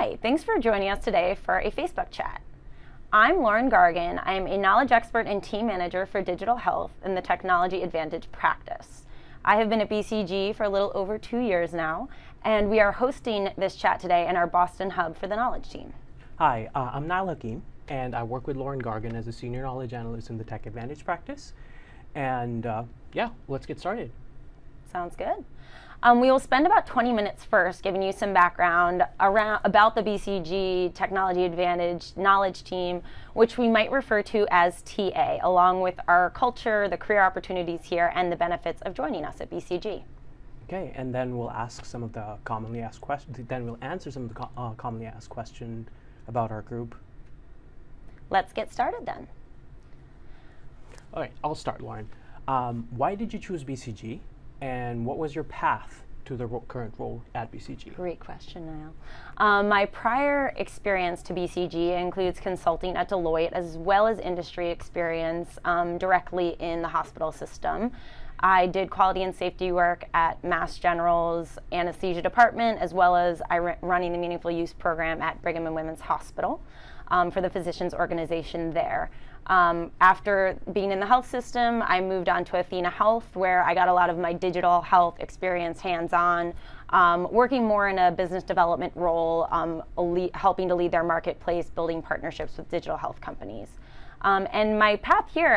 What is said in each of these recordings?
Hi, thanks for joining us today for a Facebook chat. I'm Lauren Gargan. I'm a knowledge expert and team manager for digital health in the Technology Advantage practice. I have been at BCG for a little over 2 years now, and we are hosting this chat today in our Boston hub for the knowledge team. Hi, I'm Nayel Hakim, and I work with Lauren Gargan as a senior knowledge analyst in the Tech Advantage practice. And yeah, let's get started. Sounds good. We will spend about 20 minutes first giving you some background about the BCG Technology Advantage knowledge team, which we might refer to as TA, along with our culture, the career opportunities here, and the benefits of joining us at BCG. Okay, and then we'll ask some of the commonly asked questions. Then we'll answer some of the commonly asked questions about our group. Let's get started then. All right, I'll start, Lauren. Why did you choose BCG, and what was your path to the current role at BCG? Great question, Nayel. My prior experience to BCG includes consulting at Deloitte as well as industry experience directly in the hospital system. I did quality and safety work at Mass General's anesthesia department, as well as running the meaningful use program at Brigham and Women's Hospital for the physicians organization there. After being in the health system, I moved on to Athena Health, where I got a lot of my digital health experience hands-on, working more in a business development role, helping to lead their marketplace, building partnerships with digital health companies. And my path here,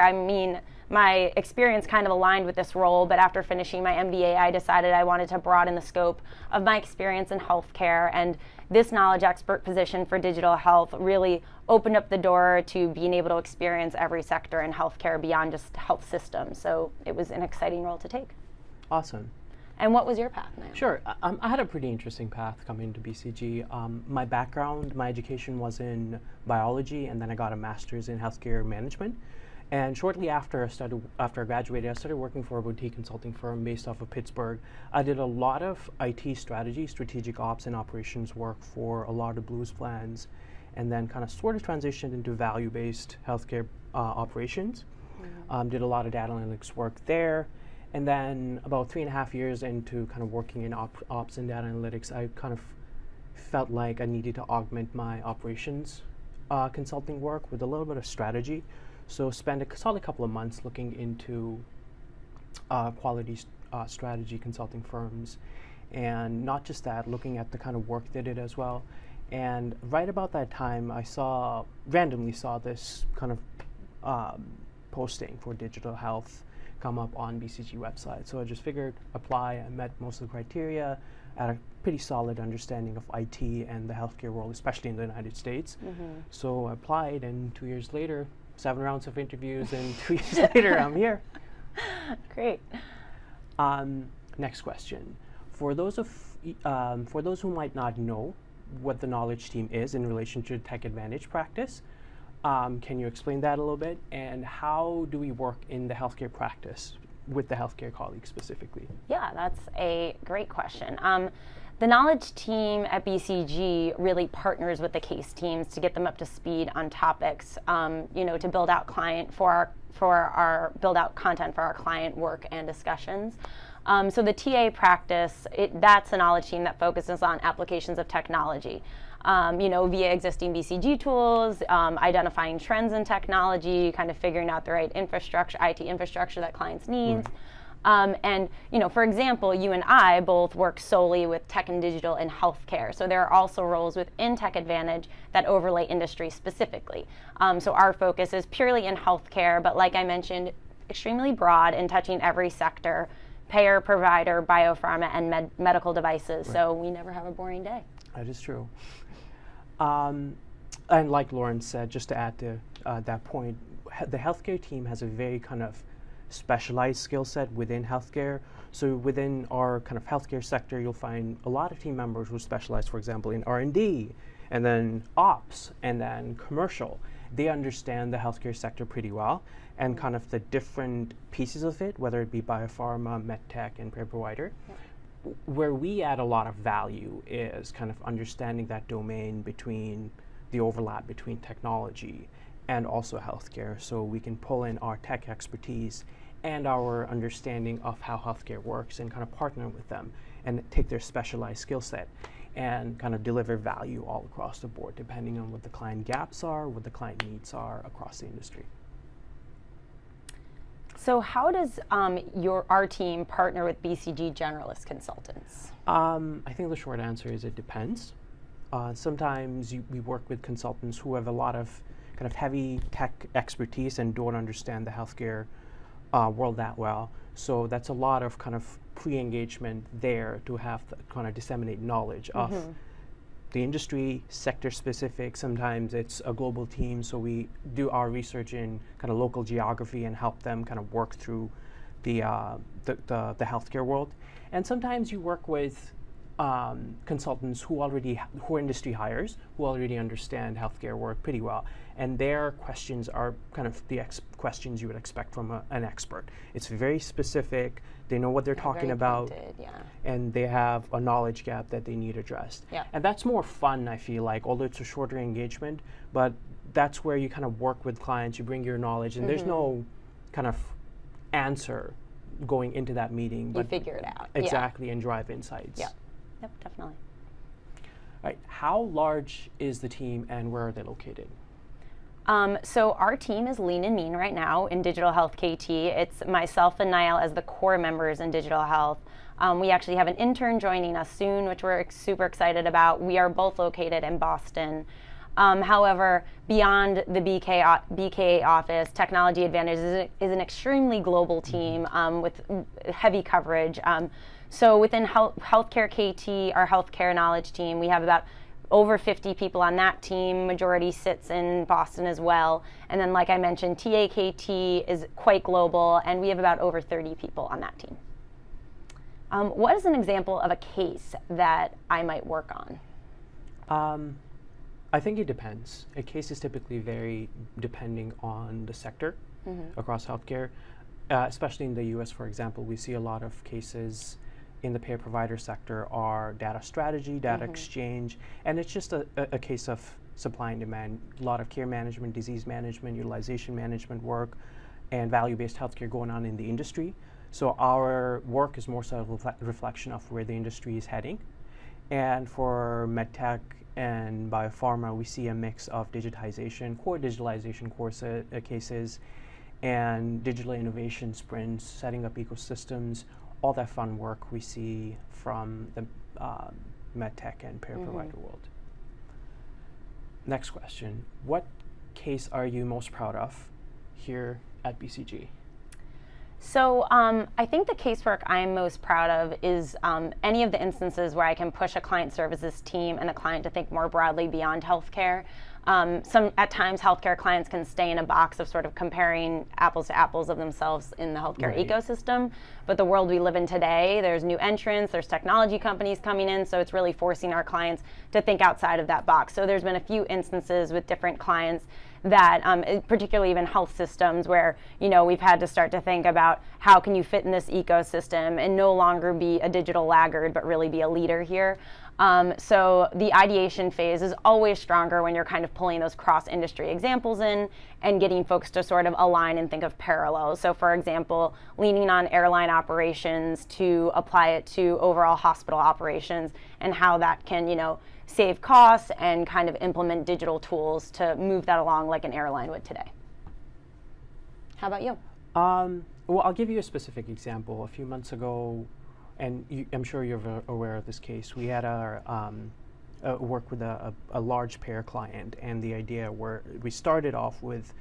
my experience kind of aligned with this role, but after finishing my MBA, I decided I wanted to broaden the scope of my experience in healthcare, and this knowledge expert position for digital health really opened up the door to being able to experience every sector in healthcare beyond just health systems. So it was an exciting role to take. Awesome. And what was your path, Nayel? Sure. I had a pretty interesting path coming to BCG. My background, my education was in biology, and then I got a master's in healthcare management. And shortly after I graduated, I started working for a boutique consulting firm based off of Pittsburgh. I did a lot of IT strategy, strategic ops and operations work for a lot of Blues plans, and then kind of sort of transitioned into value-based healthcare operations. Mm-hmm. Did a lot of data analytics work there. And then about 3.5 years into kind of working in ops and data analytics, I kind of felt like I needed to augment my operations consulting work with a little bit of strategy. So spent a solid couple of months looking into quality strategy consulting firms, and not just that, looking at the kind of work they did as well. And right about that time, I randomly saw this kind of posting for digital health come up on BCG website. So I just figured apply. I met most of the criteria, had a pretty solid understanding of IT and the healthcare world, especially in the United States. Mm-hmm. So I applied, and 2 years later, 7 rounds of interviews, and 2 years later, I'm here. Great. Next question. For those who might not know what the knowledge team is in relation to Tech Advantage practice, can you explain that a little bit? And how do we work in the healthcare practice with the healthcare colleagues specifically? Yeah, that's a great question. The knowledge team at BCG really partners with the case teams to get them up to speed on topics, to build out content for our client work and discussions. So the TA practice, that's a knowledge team that focuses on applications of technology, via existing BCG tools, identifying trends in technology, kind of figuring out the right IT infrastructure that clients need. Right. For example, you and I both work solely with tech and digital in healthcare. So there are also roles within Tech Advantage that overlay industry specifically. So our focus is purely in healthcare, but like I mentioned, extremely broad in touching every sector, payer, provider, biopharma, and medical devices. Right. So we never have a boring day. That is true. And like Lauren said, just to add to that point, the healthcare team has a very kind of specialized skill set within healthcare. So within our kind of healthcare sector, you'll find a lot of team members who specialize, for example, in R&D, and then ops, and then commercial. They understand the healthcare sector pretty well, and kind of the different pieces of it, whether it be biopharma, medtech, and payer provider. Yep. Where we add a lot of value is kind of understanding that domain between the overlap between technology and also healthcare, so we can pull in our tech expertise and our understanding of how healthcare works and kind of partner with them and take their specialized skill set. and kind of deliver value all across the board, depending on what the client gaps are, what the client needs are across the industry. So how does our team partner with BCG generalist consultants? I think the short answer is it depends. Sometimes we work with consultants who have a lot of kind of heavy tech expertise and don't understand the healthcare world that well. So that's a lot of kind of pre-engagement there to have kind of disseminate knowledge of the industry, sector specific. Sometimes it's a global team, so we do our research in kind of local geography and help them kind of work through the healthcare world. And sometimes you work with consultants who are industry hires, who already understand healthcare work pretty well, and their questions are kind of the questions you would expect from an expert. It's very specific. They know what they're talking about, and they have a knowledge gap that they need addressed. And that's more fun, I feel like, although it's a shorter engagement, but that's where you kind of work with clients, you bring your knowledge, and there's no kind of answer going into that meeting. You figure it out. Exactly, and drive insights. Yep, definitely. All right, how large is the team and where are they located? So our team is lean and mean right now in digital health KT. It's myself and Nayel as the core members in digital health. We actually have an intern joining us soon, which we're super excited about. We are both located in Boston. However, beyond the BK office, Technology Advantage is an extremely global team with heavy coverage. So within healthcare KT, our healthcare knowledge team, we have about over 50 people on that team. Majority sits in Boston as well. And then, like I mentioned, TAKT is quite global, and we have about over 30 people on that team. What is an example of a case that I might work on? I think it depends. A case is typically very depending on the sector across healthcare. Especially in the US, for example, we see a lot of cases in the payer provider sector are data strategy, data exchange, and it's just a case of supply and demand. A lot of care management, disease management, utilization management work, and value-based healthcare going on in the industry. So our work is more so a reflection of where the industry is heading. And for medtech and biopharma, we see a mix of digitization, core digitalization cases, and digital innovation sprints, setting up ecosystems, all that fun work we see from the medtech and payer provider world. Next question. What case are you most proud of here at BCG? So I think the casework I'm most proud of is any of the instances where I can push a client services team and a client to think more broadly beyond healthcare. At times, healthcare clients can stay in a box of sort of comparing apples to apples of themselves in the healthcare ecosystem. But the world we live in today, there's new entrants, there's technology companies coming in, so it's really forcing our clients to think outside of that box. So there's been a few instances with different clients that, particularly even health systems, where we've had to start to think about how can you fit in this ecosystem and no longer be a digital laggard, but really be a leader here. So the ideation phase is always stronger when you're kind of pulling those cross-industry examples in and getting folks to sort of align and think of parallels. So for example, leaning on airline operations to apply it to overall hospital operations and how that can, save costs and kind of implement digital tools to move that along like an airline would today. How about you? Well, I'll give you a specific example. A few months ago, and I'm sure you're aware of this case, we had our work with a large payer client, and the idea where we started off with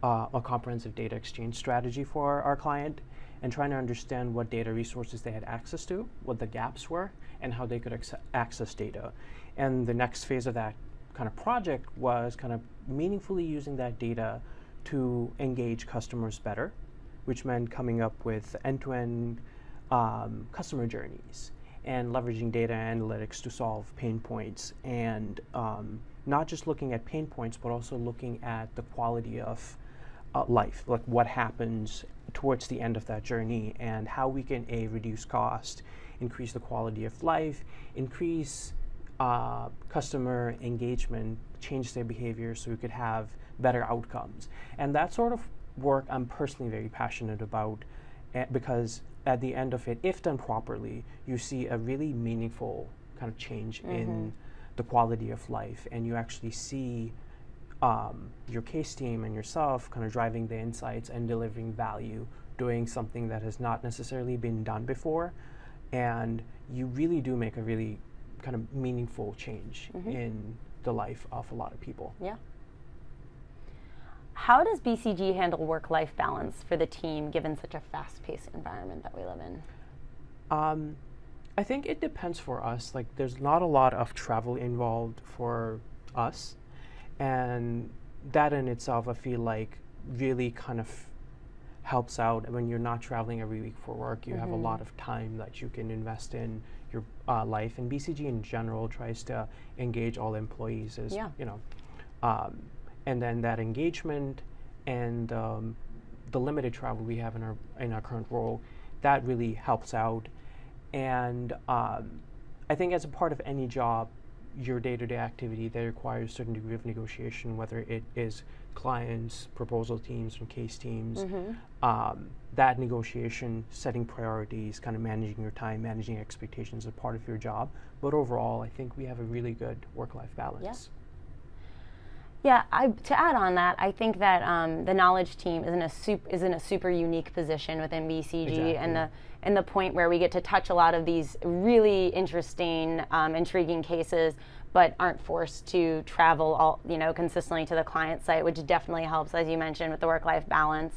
a comprehensive data exchange strategy for our client and trying to understand what data resources they had access to, what the gaps were, and how they could access data. And the next phase of that kind of project was kind of meaningfully using that data to engage customers better, which meant coming up with end-to-end customer journeys and leveraging data analytics to solve pain points, and not just looking at pain points, but also looking at the quality of life, like what happens towards the end of that journey and how we can reduce cost, increase the quality of life, increase customer engagement, change their behavior so we could have better outcomes. And that sort of work I'm personally very passionate about, because at the end of it, if done properly, you see a really meaningful kind of change in the quality of life, and you actually see your case team and yourself kind of driving the insights and delivering value, doing something that has not necessarily been done before, and you really do make a really kind of meaningful change in the life of a lot of people. Yeah. How does BCG handle work-life balance for the team, given such a fast-paced environment that we live in? I think it depends for us. Like, there's not a lot of travel involved for us, and that in itself, I feel like, really kind of helps out. When you're not traveling every week for work, you have a lot of time that you can invest in your life. And BCG in general tries to engage all employees as, you know, and then that engagement and the limited travel we have in our current role, that really helps out. And I think as a part of any job, your day-to-day activity that requires a certain degree of negotiation, whether it is clients, proposal teams, and case teams, that negotiation, setting priorities, kind of managing your time, managing expectations is a part of your job. But overall, I think we have a really good work-life balance. Yeah, to add on that, I think that the knowledge team is in a super unique position within BCG, and the point where we get to touch a lot of these really interesting, intriguing cases, but aren't forced to travel consistently to the client site, which definitely helps, as you mentioned, with the work-life balance.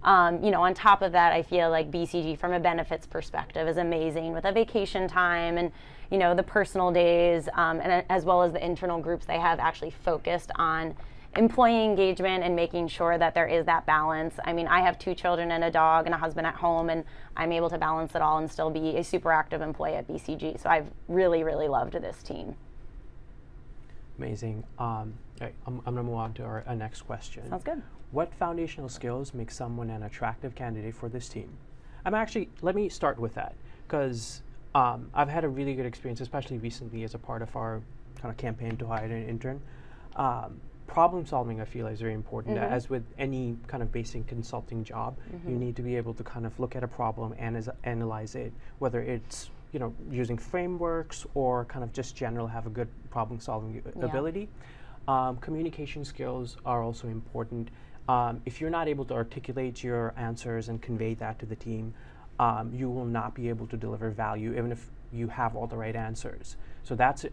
On top of that, I feel like BCG, from a benefits perspective, is amazing with a vacation time and the personal days, and as well as the internal groups they have actually focused on employee engagement and making sure that there is that balance. I mean, I have 2 children and a dog and a husband at home, and I'm able to balance it all and still be a super active employee at BCG. So I've really, really loved this team. Amazing. I'm going to move on to our next question. Sounds good. What foundational skills make someone an attractive candidate for this team? Let me start with that, because I've had a really good experience, especially recently as a part of our kind of campaign to hire an intern. Problem solving, I feel, is very important. As with any kind of basic consulting job, you need to be able to kind of look at a problem and analyze it, whether it's using frameworks or kind of just general have a good problem solving ability. Communication skills are also important. If you're not able to articulate your answers and convey that to the team, you will not be able to deliver value, even if you have all the right answers. So that's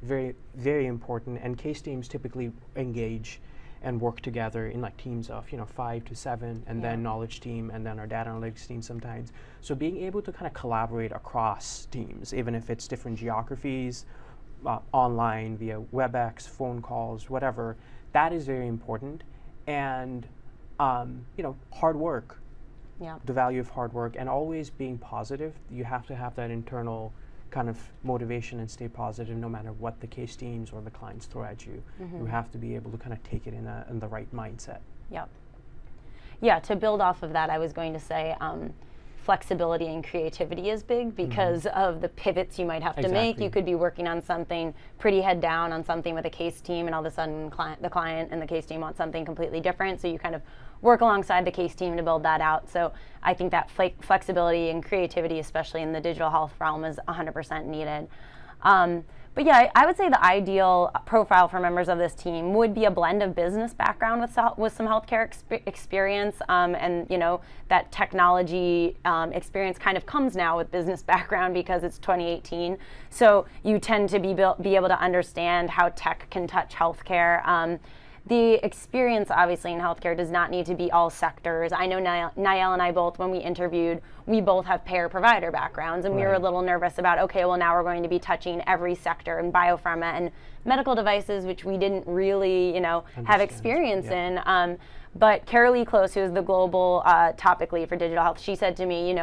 very, very important. And case teams typically engage and work together in like teams of 5 to 7, and then knowledge team, and then our data analytics team sometimes. So being able to kind of collaborate across teams, even if it's different geographies, online via WebEx, phone calls, whatever, that is very important. And hard work. The value of hard work, and always being positive. You have to have that internal kind of motivation and stay positive no matter what the case teams or the clients throw at you. You have to be able to kind of take it in the right mindset. Yeah, to build off of that, I was going to say flexibility and creativity is big because of the pivots you might have to make. You could be working on something pretty head down on something with a case team, and all of a sudden the client and the case team want something completely different. So you kind of work alongside the case team to build that out. So I think that flexibility and creativity, especially in the digital health realm, is 100% needed. But yeah, I would say the ideal profile for members of this team would be a blend of business background with some healthcare experience, and that technology experience kind of comes now with business background because it's 2018. So you tend to be able to understand how tech can touch healthcare. The experience, obviously, in healthcare does not need to be all sectors. I know Nayel and I both, when we interviewed, we both have payer-provider backgrounds, and we were a little nervous about, okay, well, now we're going to be touching every sector in biopharma and medical devices, which we didn't really, have experience in. But Carolee Close, who is the global topic lead for digital health, she said to me,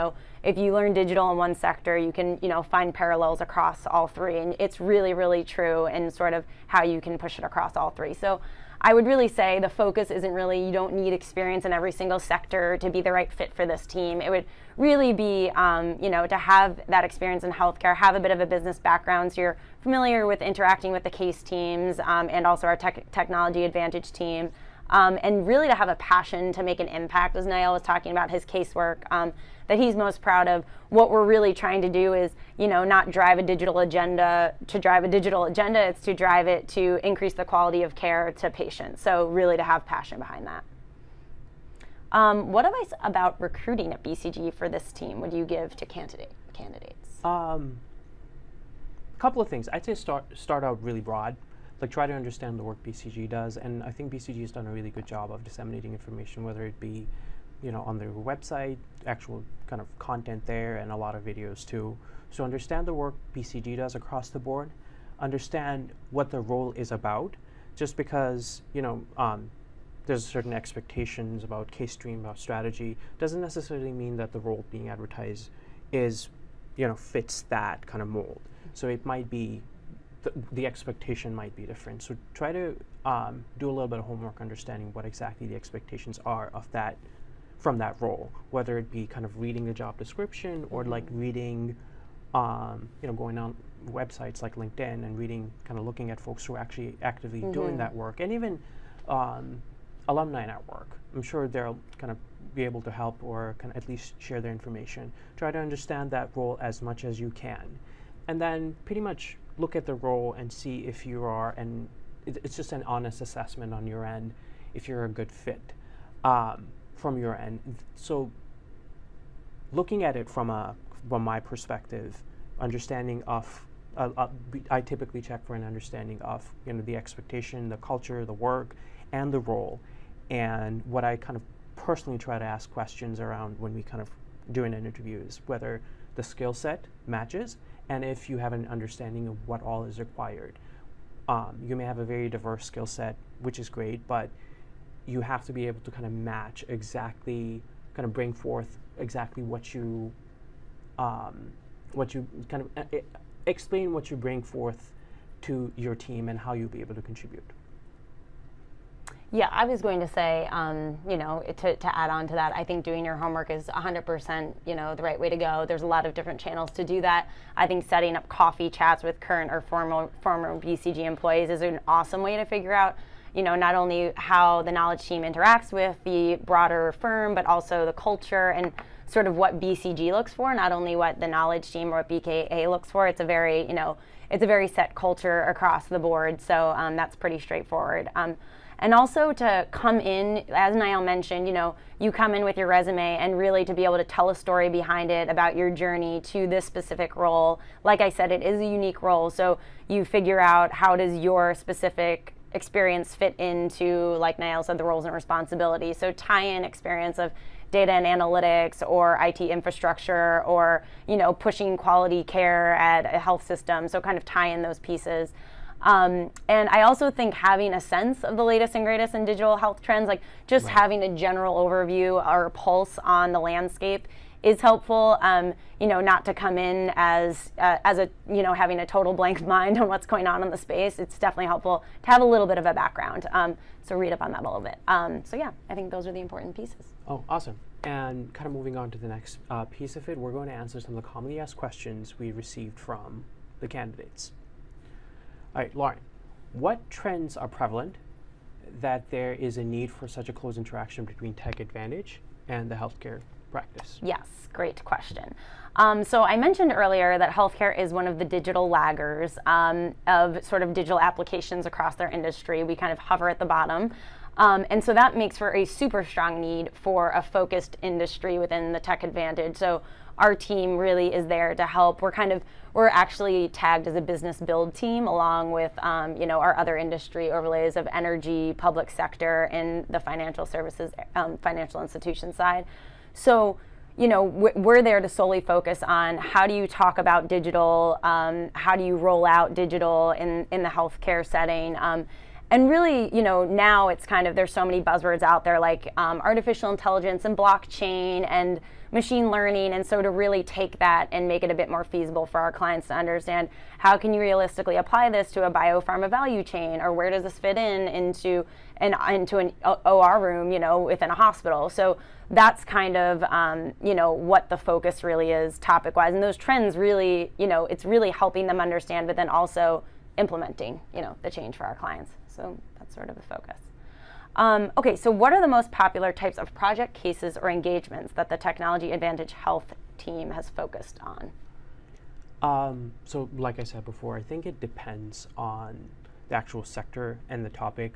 if you learn digital in one sector, you can, find parallels across all 3. And it's really, really true in sort of how you can push it across all 3. So I would really say the focus isn't really, you don't need experience in every single sector to be the right fit for this team. It would really be, to have that experience in healthcare, have a bit of a business background, so you're familiar with interacting with the case teams, and also our technology advantage team. and really to have a passion to make an impact, as Nayel was talking about his casework, that he's most proud of. What we're really trying to do is, not drive a digital agenda to drive a digital agenda, it's to drive it to increase the quality of care to patients. So really to have passion behind that. What advice about recruiting at BCG for this team would you give to candidates? Couple of things. I'd say start out really broad. Like, try to understand the work BCG does, and I think BCG has done a really good job of disseminating information, whether it be, on their website, actual kind of content there, and a lot of videos too. So understand the work BCG does across the board. Understand what the role is about. Just because there's certain expectations about case stream, about strategy, doesn't necessarily mean that the role being advertised is, fits that kind of mold. So it might be the expectation might be different. So try to do a little bit of homework understanding what exactly the expectations are of that, from that role, whether it be kind of reading the job description or like reading, going on websites like LinkedIn and reading, kind of looking at folks who are actually actively doing that work, and even alumni network. I'm sure they'll kind of be able to help or can at least share their information. Try to understand that role as much as you can. And then pretty much look at the role and see if you are, and it's just an honest assessment on your end, if you're a good fit from your end. So looking at it from my perspective, understanding of, I typically check for an understanding of the expectation, the culture, the work, and the role. And what I kind of personally try to ask questions around when we kind of doing an interview is whether the skill set matches, and if you have an understanding of what all is required. You may have a very diverse skill set, which is great, but you have to be able to kind of match exactly, kind of bring forth exactly what you kind of explain what you bring forth to your team and how you'll be able to contribute. Yeah, I was going to say, to add on to that, I think doing your homework is 100%, the right way to go. There's a lot of different channels to do that. I think setting up coffee chats with current or former BCG employees is an awesome way to figure out, not only how the knowledge team interacts with the broader firm, but also the culture and sort of what BCG looks for, not only what the knowledge team or what BKA looks for. It's a very, it's a very set culture across the board. So that's pretty straightforward. And also to come in, as Nayel mentioned, you come in with your resume and really to be able to tell a story behind it about your journey to this specific role. Like I said, it is a unique role. So you figure out how does your specific experience fit into, like Nayel said, the roles and responsibilities. So tie in experience of data and analytics or IT infrastructure or, pushing quality care at a health system. So kind of tie in those pieces. And I also think having a sense of the latest and greatest in digital health trends, like just having a general overview or a pulse on the landscape is helpful. Not to come in as a, having a total blank mind on what's going on in the space. It's definitely helpful to have a little bit of a background. So read up on that a little bit. So yeah, I think those are the important pieces. Oh, awesome. And kind of moving on to the next piece of it, we're going to answer some of the commonly asked questions we received from the candidates. All right, Lauren, what trends are prevalent that there is a need for such a close interaction between tech advantage and the healthcare practice? Yes, great question. So I mentioned earlier that healthcare is one of the digital laggers of sort of digital applications across their industry. We kind of hover at the bottom. And so that makes for a super strong need for a focused industry within the tech advantage. So our team really is there to help. We're actually tagged as a business build team along with our other industry overlays of energy, public sector, and the financial services, financial institution side. So we're there to solely focus on how do you talk about digital, how do you roll out digital in the healthcare setting. And really, now it's kind of, there's so many buzzwords out there like artificial intelligence and blockchain and machine learning. And so to really take that and make it a bit more feasible for our clients to understand how can you realistically apply this to a biopharma value chain, or where does this fit into an OR room, within a hospital. So that's kind of, what the focus really is topic-wise. And those trends really, it's really helping them understand, but then also implementing, the change for our clients. So that's sort of the focus. Okay, so what are the most popular types of project cases or engagements that the Technology Advantage Health team has focused on? So like I said before, I think it depends on the actual sector and the topic.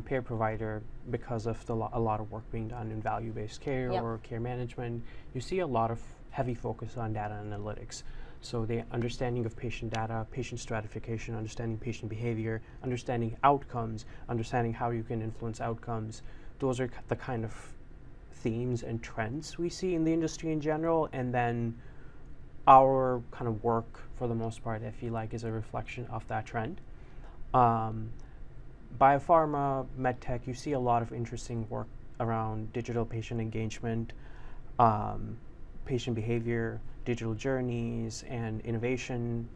Payer provider, because of a lot of work being done in value-based care or care management, you see a lot of heavy focus on data analytics. So the understanding of patient data, patient stratification, understanding patient behavior, understanding outcomes, understanding how you can influence outcomes. Those are the kind of themes and trends we see in the industry in general. And then our kind of work, for the most part, I feel like is a reflection of that trend. Biopharma, medtech, you see a lot of interesting work around digital patient engagement, patient behavior, digital journeys, and innovation,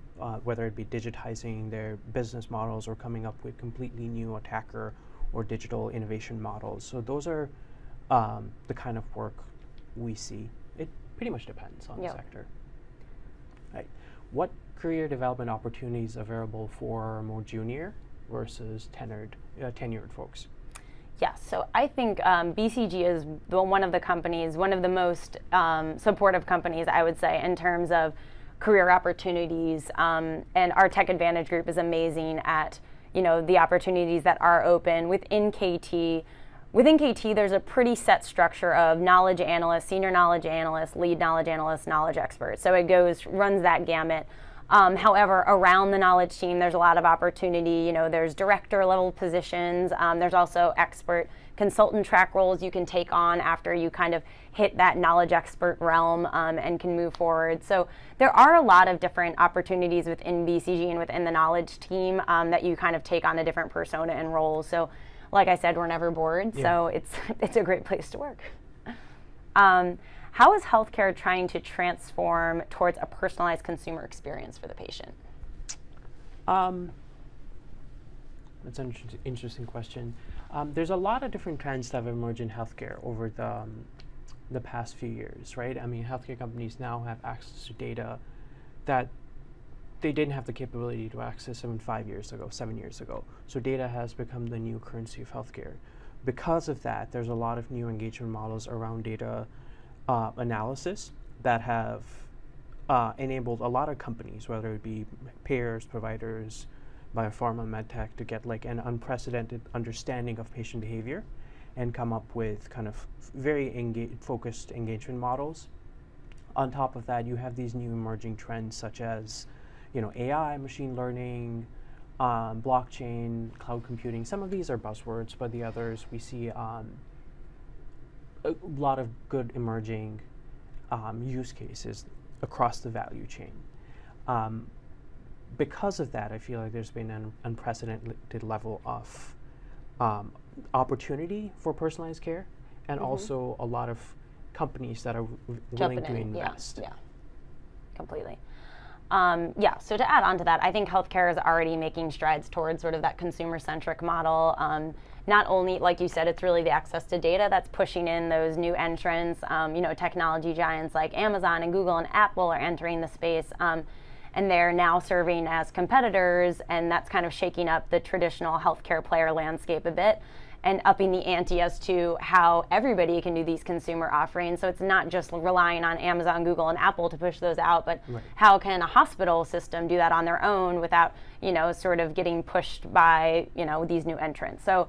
whether it be digitizing their business models or coming up with completely new attacker or digital innovation models. So those are the kind of work we see. It pretty much depends on the sector. Right. What career development opportunities are available for more junior versus tenured folks? Yes, so I think BCG is one of the companies, one of the most supportive companies, I would say, in terms of career opportunities. And our Tech Advantage group is amazing at, the opportunities that are open within KT. Within KT, there's a pretty set structure of knowledge analyst, senior knowledge analyst, lead knowledge analyst, knowledge expert. So it runs that gamut. However, around the knowledge team, there's a lot of opportunity. There's director level positions. There's also expert consultant track roles you can take on after you kind of hit that knowledge expert realm and can move forward. So there are a lot of different opportunities within BCG and within the knowledge team that you kind of take on a different persona and role. So like I said, we're never bored. So it's a great place to work. How is healthcare trying to transform towards a personalized consumer experience for the patient? That's an interesting question. There's a lot of different trends that have emerged in healthcare over the past few years, right? I mean, healthcare companies now have access to data that they didn't have the capability to access even 5 years ago, 7 years ago. So data has become the new currency of healthcare. Because of that, there's a lot of new engagement models around data analysis that have enabled a lot of companies, whether it be payers, providers, biopharma, medtech, to get like an unprecedented understanding of patient behavior and come up with kind of very focused engagement models. On top of that, you have these new emerging trends such as AI, machine learning, blockchain, cloud computing. Some of these are buzzwords, but the others we see a lot of good emerging use cases across the value chain. Because of that, I feel like there's been an unprecedented level of opportunity for personalized care, and also a lot of companies that are willing to invest. Yeah, completely. So to add on to that, I think healthcare is already making strides towards sort of that consumer-centric model. Not only, like you said, it's really the access to data that's pushing in those new entrants. Technology giants like Amazon and Google and Apple are entering the space, and they're now serving as competitors, and that's kind of shaking up the traditional healthcare player landscape a bit and upping the ante as to how everybody can do these consumer offerings. So it's not just relying on Amazon, Google, and Apple to push those out, but how can a hospital system do that on their own without, sort of getting pushed by, these new entrants. So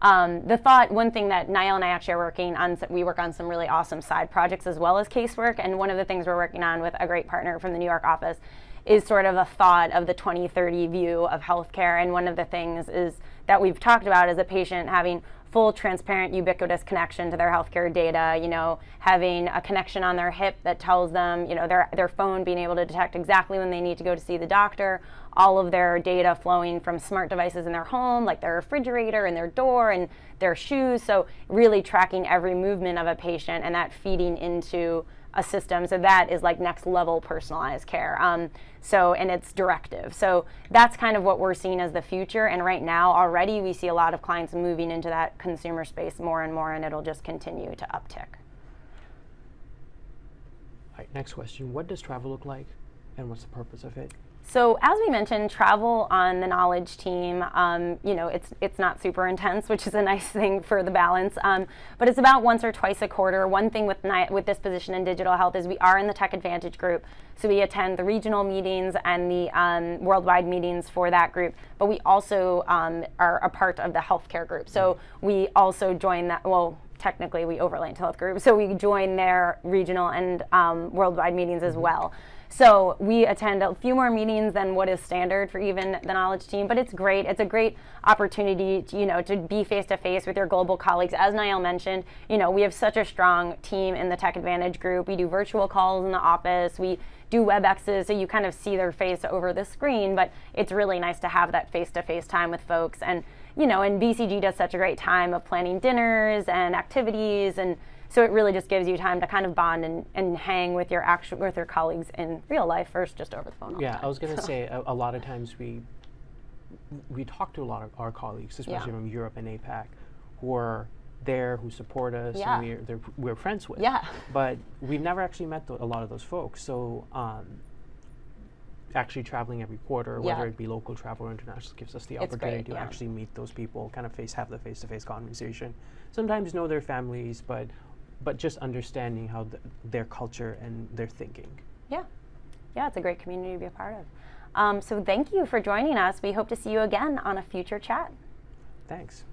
one thing that Nayel and I actually are working on, we work on some really awesome side projects as well as casework, and one of the things we're working on with a great partner from the New York office is sort of a thought of the 2030 view of healthcare. And one of the things is that we've talked about is a patient having full, transparent, ubiquitous connection to their healthcare data, having a connection on their hip that tells them, their phone being able to detect exactly when they need to go to see the doctor, all of their data flowing from smart devices in their home, like their refrigerator and their door and their shoes. So really tracking every movement of a patient and that feeding into a system. So that is like next level personalized care. And it's directive. So that's kind of what we're seeing as the future. And right now already we see a lot of clients moving into that consumer space more and more, and it'll just continue to uptick. All right, next question. What does travel look like, and what's the purpose of it? So as we mentioned, travel on the Knowledge team, it's not super intense, which is a nice thing for the balance. But it's about once or twice a quarter. One thing with this position in digital health is we are in the Tech Advantage group, so we attend the regional meetings and the worldwide meetings for that group. But we also are a part of the healthcare group, so we also join that. Well, technically we overlay into health group, so we join their regional and worldwide meetings as well. So we attend a few more meetings than what is standard for even the Knowledge team, but it's great. It's a great opportunity to be face-to-face with your global colleagues. As Nayel mentioned, we have such a strong team in the Tech Advantage group. We do virtual calls in the office. We do WebExes, so you kind of see their face over the screen, but it's really nice to have that face-to-face time with folks. And, and BCG does such a great time of planning dinners and activities, and so it really just gives you time to kind of bond and hang with your colleagues in real life first, just over the phone. Yeah, I was going to say a lot of times we talk to a lot of our colleagues, especially from Europe and APAC, who are there, who support us, and we're friends with. Yeah. But we've never actually met a lot of those folks. So actually traveling every quarter, whether it be local travel or international, gives us the opportunity to actually meet those people, kind of have the face-to-face conversation. Sometimes know their families, but just understanding how their culture and their thinking. Yeah, it's a great community to be a part of. So thank you for joining us. We hope to see you again on a future chat. Thanks.